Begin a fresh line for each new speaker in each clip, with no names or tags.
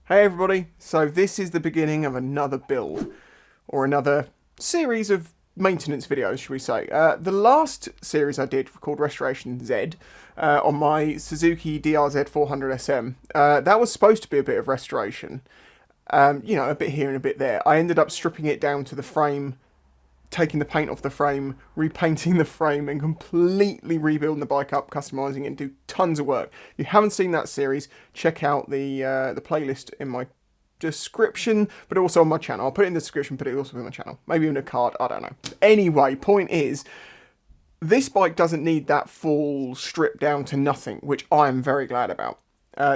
Hey everybody, so this is the beginning of another build, or another series of maintenance videos, should we say. The last series I did, called Restoration Z, on my Suzuki DRZ 400 SM, that was supposed to be a bit of restoration. You know, a bit here and a bit there. I ended up stripping it down to the frame, taking the paint off the frame, repainting the frame, and completely rebuilding the bike up, customising it, and do tons of work. If you haven't seen that series, check out the playlist in my description, but also on my channel. I'll put it in the description, but it also in my channel. Maybe in a card, I don't know. Anyway, point is, this bike doesn't need that full strip down to nothing, which I am very glad about.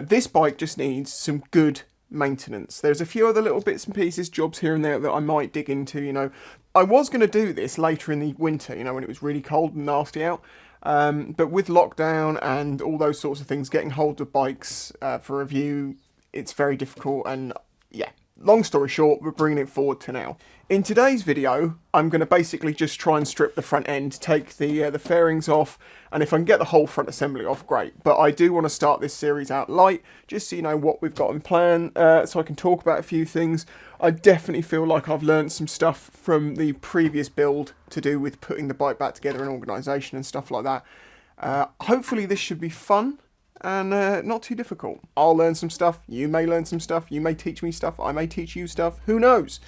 This bike just needs some good maintenance. There's a few other little bits and pieces, jobs here and there that I might dig into, you know. I was going to do this later in the winter, you know, when it was really cold and nasty out. But with lockdown and all those sorts of things, getting hold of bikes for review, it's very difficult. And yeah, long story short, we're bringing it forward to now. In today's video, I'm going to basically just try and strip the front end, take the fairings off, and if I can get the whole front assembly off, great. But I do want to start this series out light, just so you know what we've got in plan, so I can talk about a few things. I definitely feel like I've learned some stuff from the previous build to do with putting the bike back together and organisation and stuff like that. Hopefully this should be fun and not too difficult. I'll learn some stuff, you may learn some stuff, you may teach me stuff, I may teach you stuff, who knows?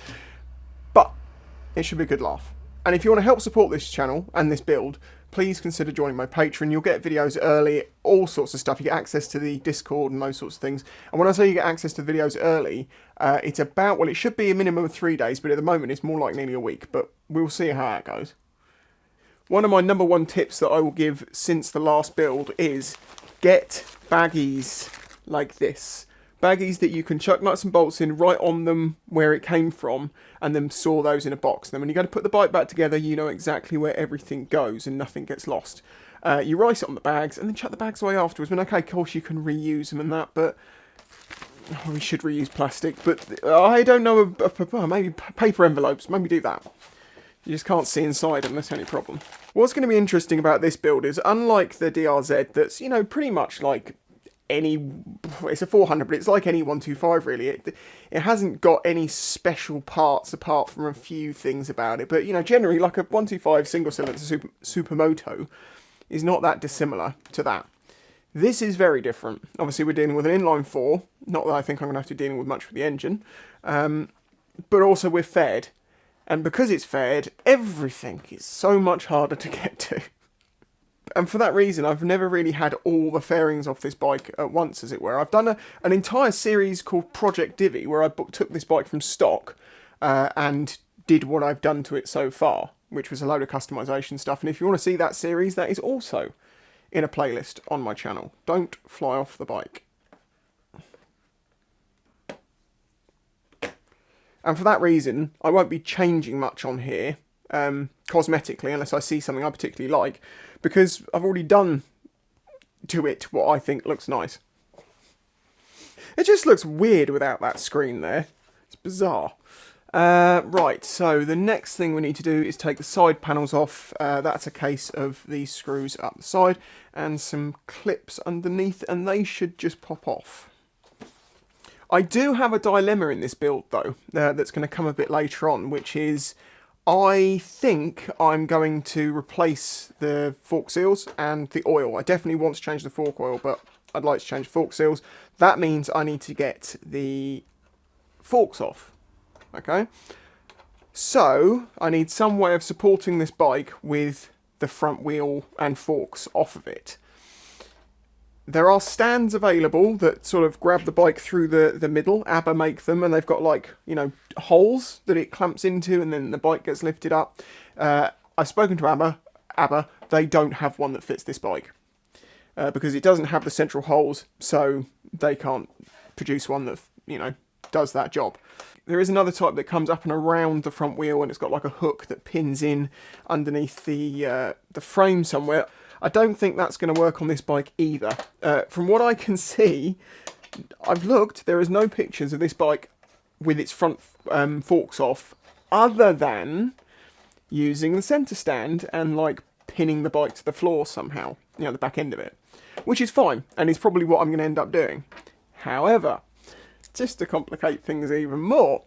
But it should be a good laugh. And if you want to help support this channel and this build, please consider joining my Patreon. You'll get videos early, all sorts of stuff. You get access to the Discord and those sorts of things. And when I say you get access to the videos early, it's about, well, it should be a minimum of 3 days, but at the moment it's more like nearly a week. But we'll see how that goes. One of my #1 tips that I will give since the last build is get baggies like this. Baggies that you can chuck nuts and bolts in right on them where it came from, and then store those in a box. Then when you go to put the bike back together, you know exactly where everything goes and nothing gets lost. You write it on the bags and then chuck the bags away afterwards. I mean, okay, of course you can reuse them and that, but we should reuse plastic. But I don't know, maybe paper envelopes, maybe do that. You just can't see inside them, that's the only problem. What's going to be interesting about this build is, unlike the DRZ that's, you know, pretty much like it's a 400, but it's like any 125 really. It hasn't got any special parts apart from a few things about it, but you know, generally like a 125 single cylinder Supermoto is not that dissimilar to that. This is very different. Obviously we're dealing with an inline 4, not that I think I'm going to have to be dealing with much with the engine, but also we're faired, and because it's faired, everything is so much harder to get to. And for that reason, I've never really had all the fairings off this bike at once, as it were. I've done an entire series called Project Divi, where I took this bike from stock and did what I've done to it so far, which was a load of customization stuff. And if you want to see that series, that is also in a playlist on my channel. Don't fly off the bike. And for that reason, I won't be changing much on here, cosmetically, unless I see something I particularly like, because I've already done to it what I think looks nice. It just looks weird without that screen there. It's bizarre. Right, so the next thing we need to do is take the side panels off. That's a case of these screws up the side and some clips underneath, and they should just pop off. I do have a dilemma in this build, though, that's going to come a bit later on, which is I think I'm going to replace the fork seals and the oil. I definitely want to change the fork oil, but I'd like to change the fork seals. That means I need to get the forks off, okay? So I need some way of supporting this bike with the front wheel and forks off of it. There are stands available that sort of grab the bike through the middle. ABBA make them, and they've got, like, you know, holes that it clamps into, and then the bike gets lifted up. I've spoken to ABBA, they don't have one that fits this bike. Because it doesn't have the central holes, so they can't produce one that, you know, does that job. There is another type that comes up and around the front wheel, and it's got like a hook that pins in underneath the frame somewhere. I don't think that's going to work on this bike either. From what I can see, I've looked, there is no pictures of this bike with its front forks off, other than using the centre stand and like pinning the bike to the floor somehow, you know, the back end of it, which is fine, and is probably what I'm going to end up doing. However, just to complicate things even more.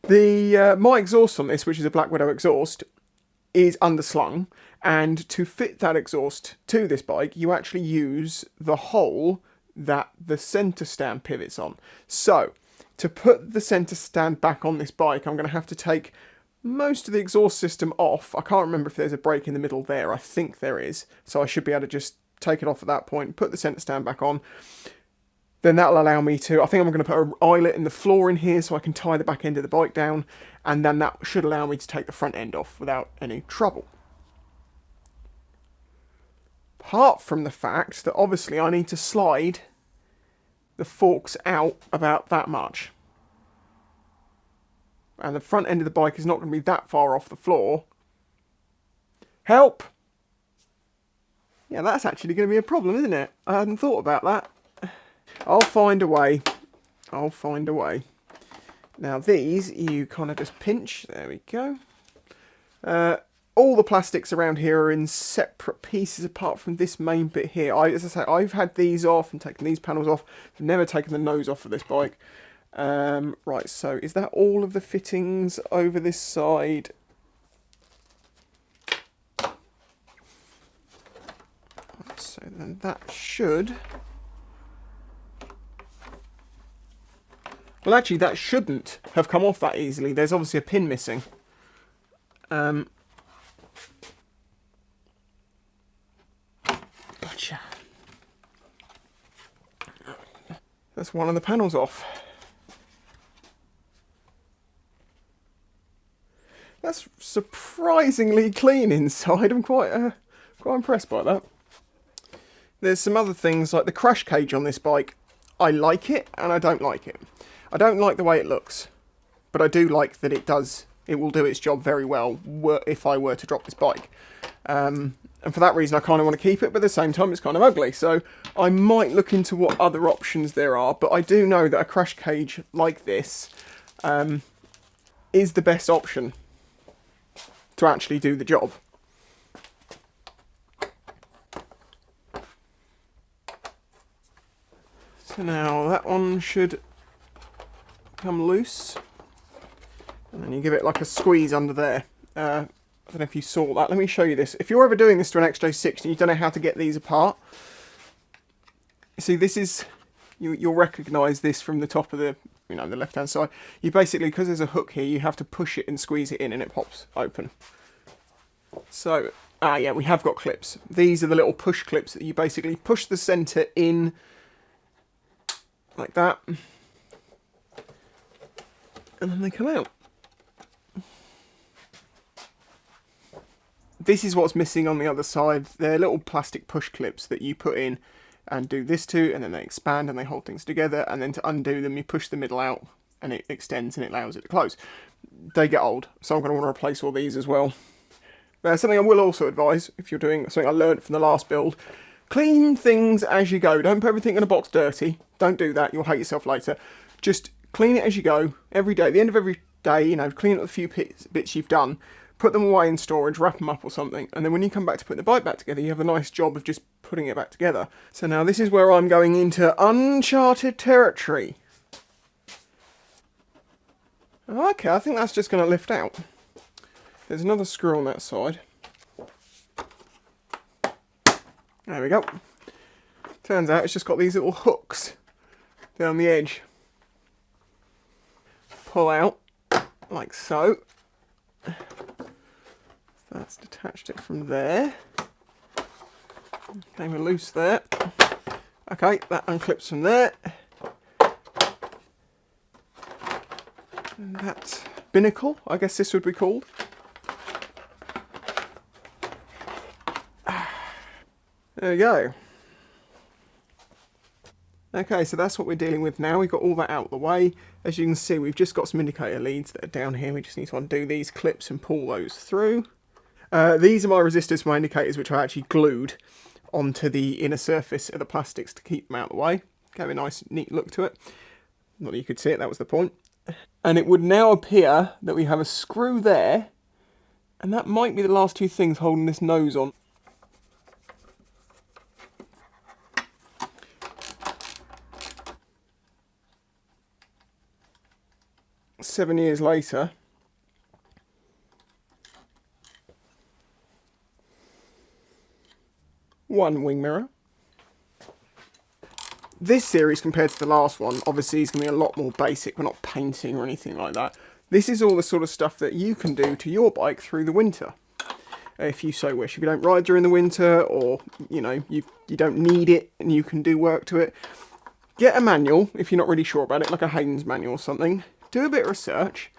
My exhaust on this, which is a Black Widow exhaust, is underslung, and to fit that exhaust to this bike, you actually use the hole that the centre stand pivots on. So, to put the centre stand back on this bike, I'm going to have to take most of the exhaust system off. I can't remember if there's a break in the middle there. I think there is. So I should be able to just take it off at that point, put the centre stand back on. Then that'll allow me to, I think I'm going to put an eyelet in the floor in here so I can tie the back end of the bike down, and then that should allow me to take the front end off without any trouble. Apart from the fact that obviously I need to slide the forks out about that much. And the front end of the bike is not going to be that far off the floor. Help! Yeah, that's actually going to be a problem, isn't it? I hadn't thought about that. I'll find a way. I'll find a way. Now these, you kind of just pinch. There we go. All the plastics around here are in separate pieces apart from this main bit here. As I say, I've had these off and taken these panels off. I've never taken the nose off of this bike. Right, so is that all of the fittings over this side? So then that should... Well, actually, that shouldn't have come off that easily. There's obviously a pin missing. Gotcha. That's one of the panels off. That's surprisingly clean inside. I'm quite impressed by that. There's some other things like the crash cage on this bike. I like it and I don't like it. I don't like the way it looks, but I do like that it will do its job very well if I were to drop this bike. And for that reason I kind of want to keep it, but at the same time it's kind of ugly. So I might look into what other options there are, but I do know that a crash cage like this is the best option to actually do the job. So now that one should come loose, and then you give it like a squeeze under there. I don't know if you saw that. Let me show you this. If you're ever doing this to an XJ6 and you don't know how to get these apart, see, this is, you'll recognise this from the top of the, the left hand side. You basically, because there's a hook here, you have to push it and squeeze it in and it pops open. So, yeah, we have got clips. These are the little push clips that you basically push the centre in like that, and then they come out. This is what's missing on the other side. They're little plastic push clips that you put in and do this to, and then they expand and they hold things together, and then to undo them you push the middle out and it extends and it allows it to close. They get old, so I'm going to want to replace all these as well. Something I will also advise, if you're doing something I learned from the last build, clean things as you go. Don't put everything in a box dirty. Don't do that, you'll hate yourself later. Just clean it as you go, every day. At the end of every day, clean up the few bits you've done, put them away in storage, wrap them up or something, and then when you come back to put the bike back together, you have a nice job of just putting it back together. So now this is where I'm going into uncharted territory. Okay, I think that's just going to lift out. There's another screw on that side. There we go. Turns out it's just got these little hooks down the edge. Pull out, like so. That's detached it from there. Okay, we're loose there. Okay, that unclips from there. And that binnacle, I guess this would be called. There we go. Okay, so that's what we're dealing with now. We've got all that out of the way. As you can see, we've just got some indicator leads that are down here. We just need to undo these clips and pull those through. These are my resistors for my indicators, which I actually glued onto the inner surface of the plastics to keep them out of the way. Give a nice, neat look to it. Not that you could see it, that was the point. And it would now appear that we have a screw there, and that might be the last two things holding this nose on. 7 years later. One wing mirror. This series compared to the last one, obviously is going to be a lot more basic. We're not painting or anything like that. This is all the sort of stuff that you can do to your bike through the winter, if you so wish. If you don't ride during the winter, or you know, you don't need it and you can do work to it, get a manual if you're not really sure about it, like a Haynes manual or something. Do a bit of research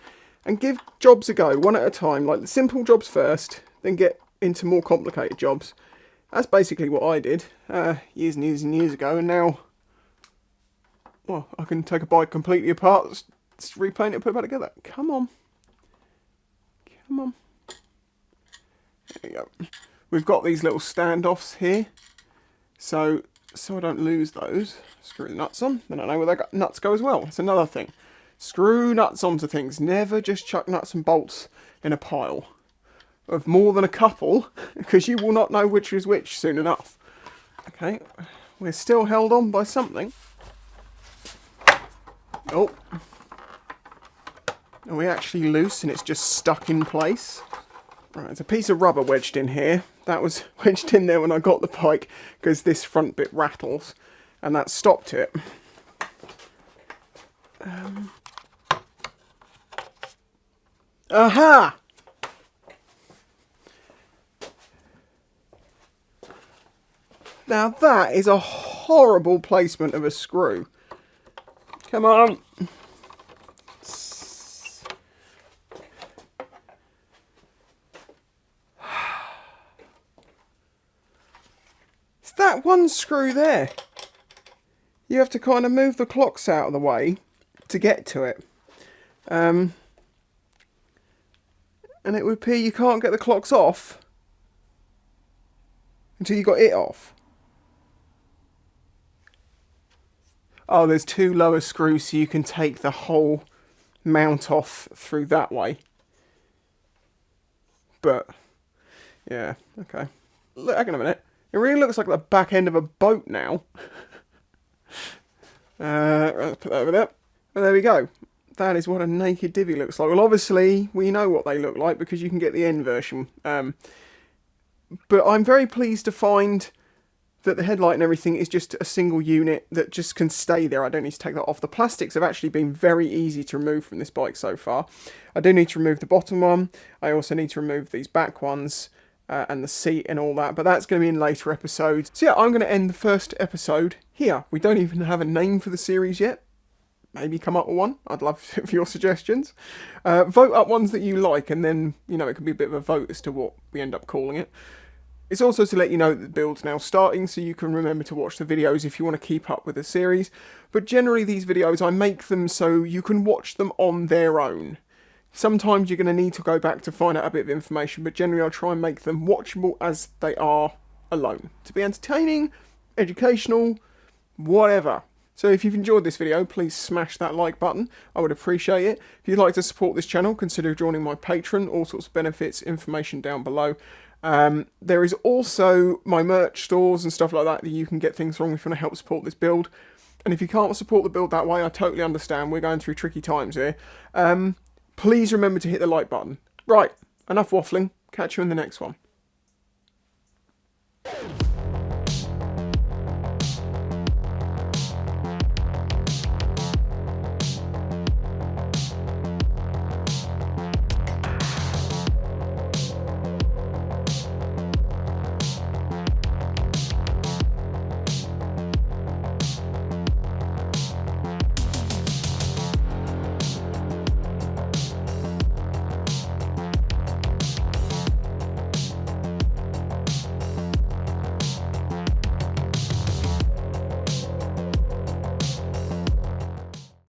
and give jobs a go, one at a time. Like the simple jobs first, then get into more complicated jobs. That's basically what I did years and years and years ago, and now, well, I can take a bike completely apart, repaint it, put it back together. Come on. Come on. There we go. We've got these little standoffs here, so I don't lose those. Screw the nuts on, then I know where the nuts go as well. That's another thing. Screw nuts onto things. Never just chuck nuts and bolts in a pile of more than a couple, because you will not know which is which soon enough. Okay, we're still held on by something. Oh. Are we actually loose and it's just stuck in place? Right, there's a piece of rubber wedged in here. That was wedged in there when I got the bike, because this front bit rattles, and that stopped it. Aha! Now that is a horrible placement of a screw. Come on. It's that one screw there. You have to kind of move the clocks out of the way to get to it. And it would appear you can't get the clocks off until you got it off. Oh, there's two lower screws, so you can take the whole mount off through that way. But, yeah, okay. Look, hang on a minute. It really looks like the back end of a boat now. Let's put that over there. Well, there we go. That is what a naked divvy looks like. Well, obviously, we know what they look like because you can get the N version. But I'm very pleased to find that the headlight and everything is just a single unit that just can stay there. I don't need to take that off. The plastics have actually been very easy to remove from this bike so far. I do need to remove the bottom one. I also need to remove these back ones and the seat and all that, but that's going to be in later episodes. So yeah, I'm going to end the first episode here. We don't even have a name for the series yet. Maybe come up with one. I'd love for your suggestions. Vote up ones that you like, and then, you know, it could be a bit of a vote as to what we end up calling it. It's also to let you know that the build's now starting, so you can remember to watch the videos if you want to keep up with the series. But generally these videos, I make them so you can watch them on their own. Sometimes you're going to need to go back to find out a bit of information, but generally I'll try and make them watchable as they are alone. To be entertaining, educational, whatever. So if you've enjoyed this video, please smash that like button. I would appreciate it. If you'd like to support this channel, consider joining my Patreon. All sorts of benefits, information down below. There is also my merch stores and stuff like that you can get things from if you want to help support this build. And if you can't support the build that way, I totally understand. We're going through tricky times here. Please remember to hit the like button. Right, enough waffling. Catch you in the next one.